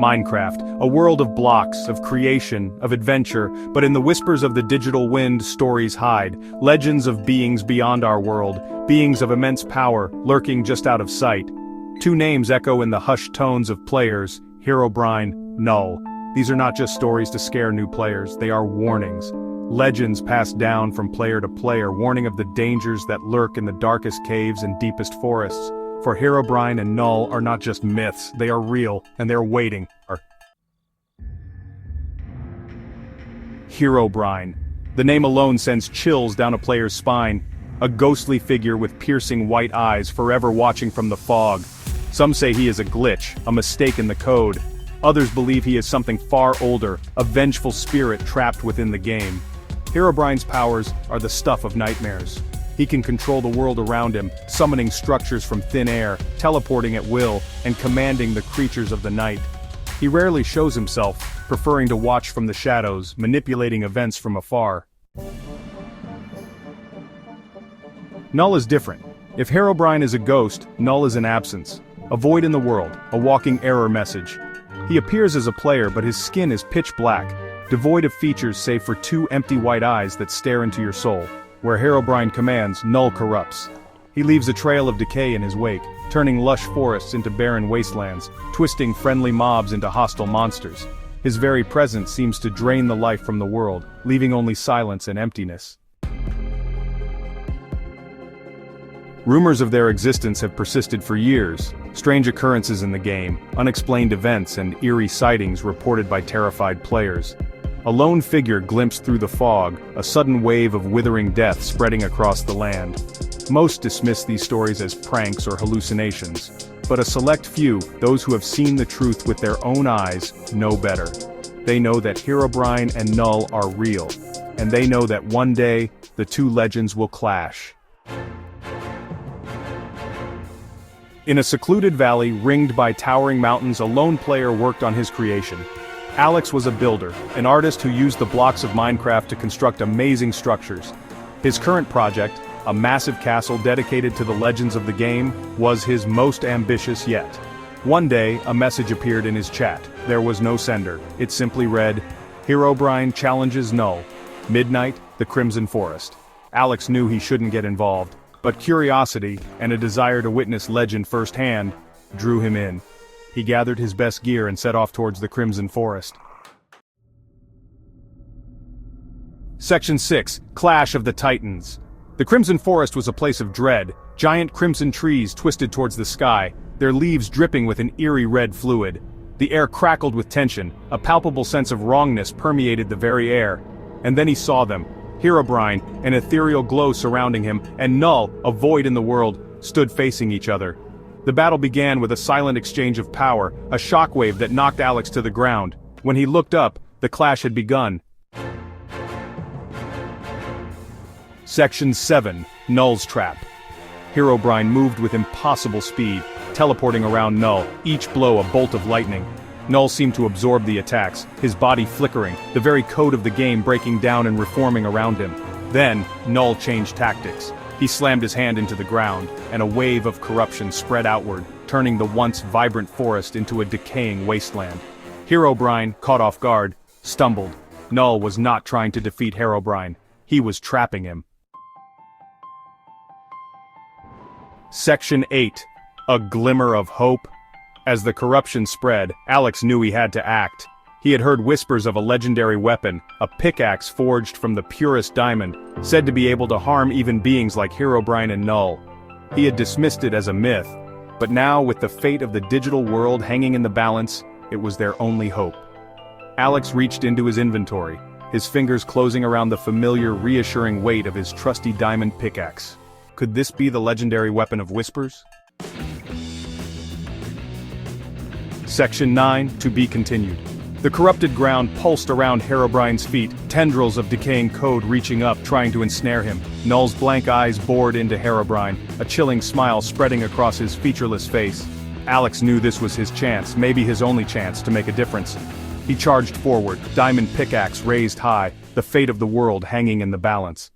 Minecraft, a world of blocks, of creation, of adventure, but in the whispers of the digital wind stories hide, legends of beings beyond our world, beings of immense power, lurking just out of sight. Two names echo in the hushed tones of players, Herobrine, Null. These are not just stories to scare new players, they are warnings. Legends passed down from player to player, warning of the dangers that lurk in the darkest caves and deepest forests. For Herobrine and Null are not just myths, they are real, and they're waiting. Herobrine. The name alone sends chills down a player's spine. A ghostly figure with piercing white eyes forever watching from the fog. Some say he is a glitch, a mistake in the code. Others believe he is something far older, a vengeful spirit trapped within the game. Herobrine's powers are the stuff of nightmares. He can control the world around him, summoning structures from thin air, teleporting at will, and commanding the creatures of the night. He rarely shows himself, preferring to watch from the shadows, manipulating events from afar. Null is different. If Herobrine is a ghost, Null is an absence. A void in the world, a walking error message. He appears as a player, but his skin is pitch black, devoid of features save for two empty white eyes that stare into your soul. Where Herobrine commands, Null corrupts. He leaves a trail of decay in his wake, turning lush forests into barren wastelands, twisting friendly mobs into hostile monsters. His very presence seems to drain the life from the world, leaving only silence and emptiness. Rumors of their existence have persisted for years. Strange occurrences in the game, unexplained events and eerie sightings reported by terrified players. A lone figure glimpsed through the fog, a sudden wave of withering death spreading across the land. Most dismiss these stories as pranks or hallucinations, but a select few, those who have seen the truth with their own eyes, know better. They know that Herobrine and Null are real, and they know that one day, the two legends will clash. In a secluded valley ringed by towering mountains, a lone player worked on his creation. Alex was a builder, an artist who used the blocks of Minecraft to construct amazing structures. His current project, a massive castle dedicated to the legends of the game, was his most ambitious yet. One day, a message appeared in his chat. There was no sender. It simply read, "Herobrine challenges Null. Midnight, the Crimson Forest." Alex knew he shouldn't get involved, but curiosity, and a desire to witness legend firsthand, drew him in. He gathered his best gear and set off towards the Crimson Forest. Section 6, Clash of the Titans. The Crimson Forest was a place of dread, giant crimson trees twisted towards the sky, their leaves dripping with an eerie red fluid. The air crackled with tension, a palpable sense of wrongness permeated the very air. And then he saw them. Herobrine, an ethereal glow surrounding him, and Null, a void in the world, stood facing each other. The battle began with a silent exchange of power, a shockwave that knocked Alex to the ground. When he looked up, the clash had begun. Section 7, Null's Trap. Herobrine moved with impossible speed, teleporting around Null, each blow a bolt of lightning. Null seemed to absorb the attacks, his body flickering, the very code of the game breaking down and reforming around him. Then, Null changed tactics. He slammed his hand into the ground, and a wave of corruption spread outward, turning the once vibrant forest into a decaying wasteland. Herobrine, caught off guard, stumbled. Null was not trying to defeat Herobrine. He was trapping him. Section 8. A Glimmer of Hope. As the corruption spread, Alex knew he had to act. He had heard whispers of a legendary weapon, a pickaxe forged from the purest diamond, said to be able to harm even beings like Herobrine and Null. He had dismissed it as a myth, but now with the fate of the digital world hanging in the balance, it was their only hope. Alex reached into his inventory, his fingers closing around the familiar, reassuring weight of his trusty diamond pickaxe. Could this be the legendary weapon of whispers? Section 9, to be continued. The corrupted ground pulsed around Herobrine's feet, tendrils of decaying code reaching up, trying to ensnare him. Null's blank eyes bored into Herobrine, a chilling smile spreading across his featureless face. Alex knew this was his chance, maybe his only chance, to make a difference. He charged forward, diamond pickaxe raised high, the fate of the world hanging in the balance.